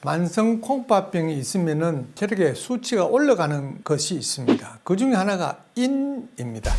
만성 콩팥병이 있으면은 체력의 수치가 올라가는 것이 있습니다. 그 중에 하나가 인입니다.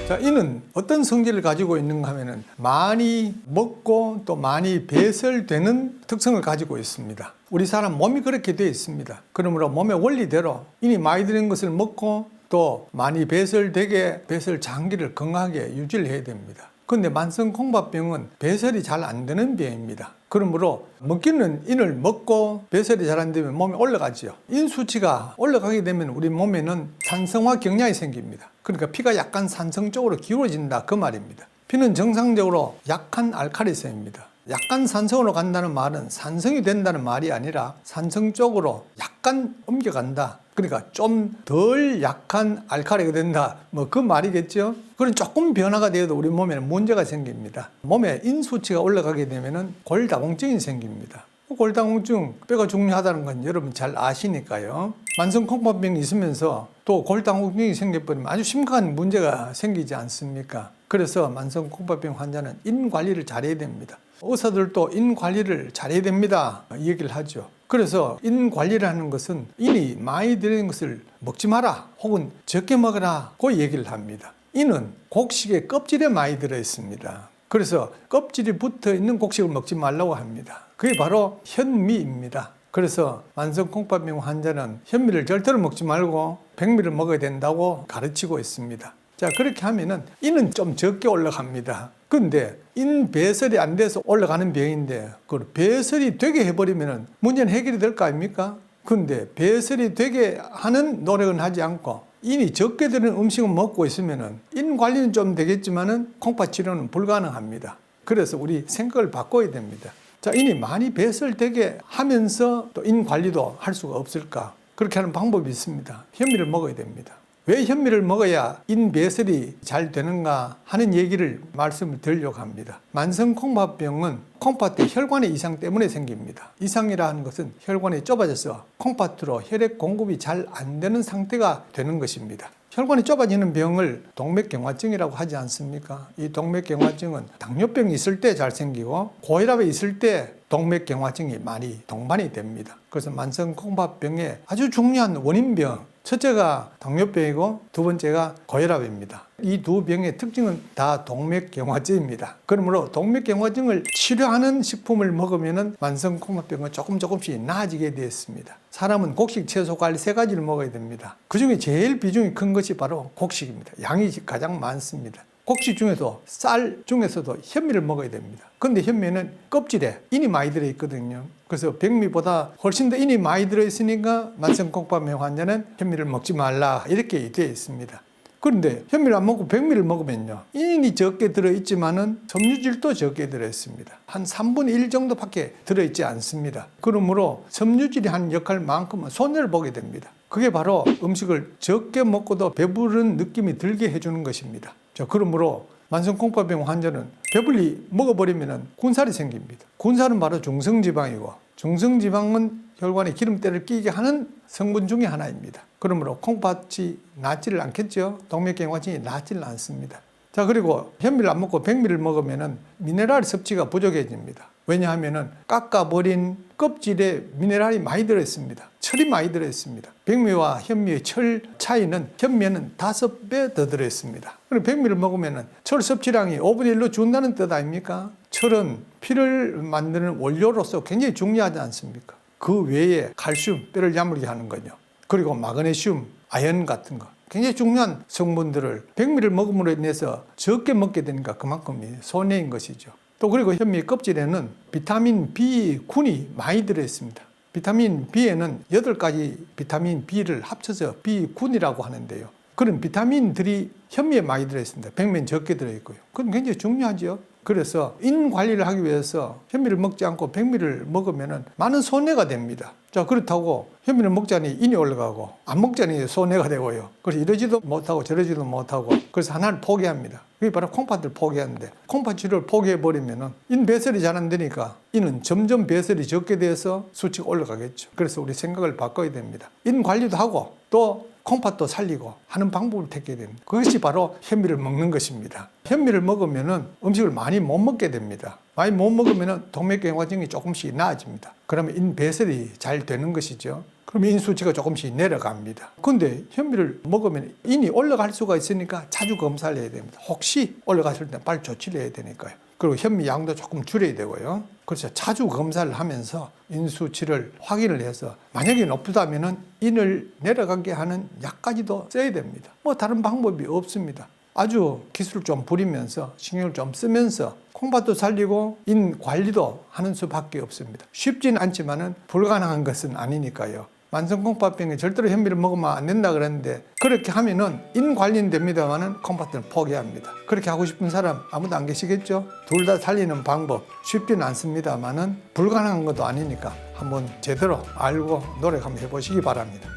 자, 인은 어떤 성질을 가지고 있는가 하면은 많이 먹고 또 많이 배설되는 특성을 가지고 있습니다. 우리 사람 몸이 그렇게 되어 있습니다. 그러므로 몸의 원리대로 인이 많이 들은 것을 먹고 또 많이 배설되게 배설 장기를 건강하게 유지를 해야 됩니다. 그런데 만성 콩팥병은 배설이 잘 안 되는 병입니다. 그러므로 먹기는 인을 먹고 배설이 잘 안 되면 몸이 올라가죠. 인 수치가 올라가게 되면 우리 몸에는 산성화 경향이 생깁니다. 그러니까 피가 약간 산성 쪽으로 기울어진다 그 말입니다. 피는 정상적으로 약한 알칼리성입니다. 약간 산성으로 간다는 말은 산성이 된다는 말이 아니라 산성 쪽으로 약간 옮겨간다. 그러니까 좀 덜 약한 알칼리가 된다. 뭐 그 말이겠죠. 그런 조금 변화가 되어도 우리 몸에는 문제가 생깁니다. 몸에 인수치가 올라가게 되면은 골다공증이 생깁니다. 골다공증, 뼈가 중요하다는 건 여러분 잘 아시니까요. 만성 콩팥병이 있으면서 또 골다공증이 생겨버리면 아주 심각한 문제가 생기지 않습니까? 그래서 만성 콩팥병 환자는 인 관리를 잘해야 됩니다. 의사들도 인 관리를 잘해야 됩니다. 이 얘기를 하죠. 그래서 인 관리를 하는 것은 인이 많이 들어있는 것을 먹지 마라 혹은 적게 먹어라 그 얘기를 합니다. 인은 곡식의 껍질에 많이 들어있습니다. 그래서 껍질이 붙어있는 곡식을 먹지 말라고 합니다. 그게 바로 현미입니다. 그래서 만성 콩팥병 환자는 현미를 절대로 먹지 말고 백미를 먹어야 된다고 가르치고 있습니다. 자, 그렇게 하면은 인은 좀 적게 올라갑니다. 근데 인 배설이 안 돼서 올라가는 병인데 그걸 배설이 되게 해버리면은 문제는 해결이 될 거 아닙니까? 근데 배설이 되게 하는 노력은 하지 않고 인이 적게 드는 음식을 먹고 있으면은 인 관리는 좀 되겠지만은 콩팥 치료는 불가능합니다. 그래서 우리 생각을 바꿔야 됩니다. 자, 인이 많이 배설되게 하면서 또 인 관리도 할 수가 없을까? 그렇게 하는 방법이 있습니다. 현미를 먹어야 됩니다. 왜 현미를 먹어야 인 배설이 잘 되는가 하는 얘기를 말씀을 드리려고 합니다. 만성 콩팥병은 콩팥의 혈관의 이상 때문에 생깁니다. 이상이라 하는 것은 혈관이 좁아져서 콩팥으로 혈액 공급이 잘 안 되는 상태가 되는 것입니다. 혈관이 좁아지는 병을 동맥경화증이라고 하지 않습니까? 이 동맥경화증은 당뇨병이 있을 때 잘 생기고 고혈압이 있을 때 동맥경화증이 많이 동반이 됩니다. 그래서 만성 콩팥병의 아주 중요한 원인병, 첫째가 당뇨병이고 두 번째가 고혈압입니다. 이 두 병의 특징은 다 동맥경화증입니다. 그러므로 동맥경화증을 치료하는 식품을 먹으면 만성 콩팥병은 조금씩 나아지게 되어 있습니다. 사람은 곡식, 채소, 과일 세 가지를 먹어야 됩니다. 그 중에 제일 비중이 큰 것이 바로 곡식입니다. 양이 가장 많습니다. 곡식 중에서 쌀 중에서도 현미를 먹어야 됩니다. 근데 현미는 껍질에 인이 많이 들어있거든요. 그래서 백미보다 훨씬 더 인이 많이 들어있으니까 만성 콩팥병 환자는 현미를 먹지 말라 이렇게 되어 있습니다. 그런데 현미를 안 먹고 백미를 먹으면요, 인이 적게 들어있지만은 섬유질도 적게 들어있습니다. 한 3분의 1 정도밖에 들어있지 않습니다. 그러므로 섬유질이 하는 역할만큼은 손해를 보게 됩니다. 그게 바로 음식을 적게 먹고도 배부른 느낌이 들게 해주는 것입니다. 자, 그러므로 만성 콩팥병 환자는 배불리 먹어버리면 군살이 생깁니다. 군살은 바로 중성지방이고 중성지방은 혈관에 기름때를 끼게 하는 성분 중에 하나입니다. 그러므로 콩팥이 낫지를 않겠죠. 동맥경화증이 낫지를 않습니다. 자, 그리고 현미를 안 먹고 백미를 먹으면 미네랄 섭취가 부족해집니다. 왜냐하면 깎아버린 껍질에 미네랄이 많이 들어있습니다. 철이 많이 들어있습니다. 백미와 현미의 철 차이는 현미에는 5배 더 들어있습니다. 그럼 백미를 먹으면 철 섭취량이 5분의 1로 준다는 뜻 아닙니까? 철은 피를 만드는 원료로서 굉장히 중요하지 않습니까? 그 외에 칼슘, 뼈를 야물게 하는 거죠. 그리고 마그네슘, 아연 같은 거 굉장히 중요한 성분들을 백미를 먹음으로 인해서 적게 먹게 되니까 그만큼 손해인 것이죠. 또 그리고 현미 껍질에는 비타민 B군이 많이 들어있습니다. 비타민 B에는 8가지 비타민 B를 합쳐서 B군이라고 하는데요. 그런 비타민들이 현미에 많이 들어있습니다. 백미는 적게 들어있고요. 그건 굉장히 중요하죠. 그래서 인 관리를 하기 위해서 현미를 먹지 않고 백미를 먹으면 많은 손해가 됩니다. 자, 그렇다고 현미를 먹자니 인이 올라가고 안 먹자니 손해가 되고요. 그래서 이러지도 못하고 저러지도 못하고 그래서 하나를 포기합니다. 그게 바로 콩팥을 포기하는데 콩팥 치료를 포기해버리면 인 배설이 잘 안 되니까 인은 점점 배설이 적게 돼서 수치가 올라가겠죠. 그래서 우리 생각을 바꿔야 됩니다. 인 관리도 하고 또 콩팥도 살리고 하는 방법을 택해야 됩니다. 그것이 바로 현미를 먹는 것입니다. 현미를 먹으면 음식을 많이 못 먹게 됩니다. 많이 못 먹으면 동맥경화증이 조금씩 나아집니다. 그러면 인배설이 잘 되는 것이죠. 그러면 인수치가 조금씩 내려갑니다. 근데 현미를 먹으면 인이 올라갈 수가 있으니까 자주 검사를 해야 됩니다. 혹시 올라갔을 때 빨리 조치를 해야 되니까요. 그리고 현미 양도 조금 줄여야 되고요. 그래서 자주 검사를 하면서 인수치를 확인을 해서 만약에 높다면은 인을 내려가게 하는 약까지도 써야 됩니다. 뭐 다른 방법이 없습니다. 아주 기술을 좀 부리면서 신경을 좀 쓰면서 콩팥도 살리고 인 관리도 하는 수밖에 없습니다. 쉽지는 않지만은 불가능한 것은 아니니까요. 만성콩팥병에 절대로 현미를 먹으면 안 된다 그랬는데 그렇게 하면은 인 관리는 됩니다만은 콩팥을 포기합니다. 그렇게 하고 싶은 사람 아무도 안 계시겠죠? 둘 다 살리는 방법 쉽지는 않습니다만은 불가능한 것도 아니니까 한번 제대로 알고 노력한번 해보시기 바랍니다.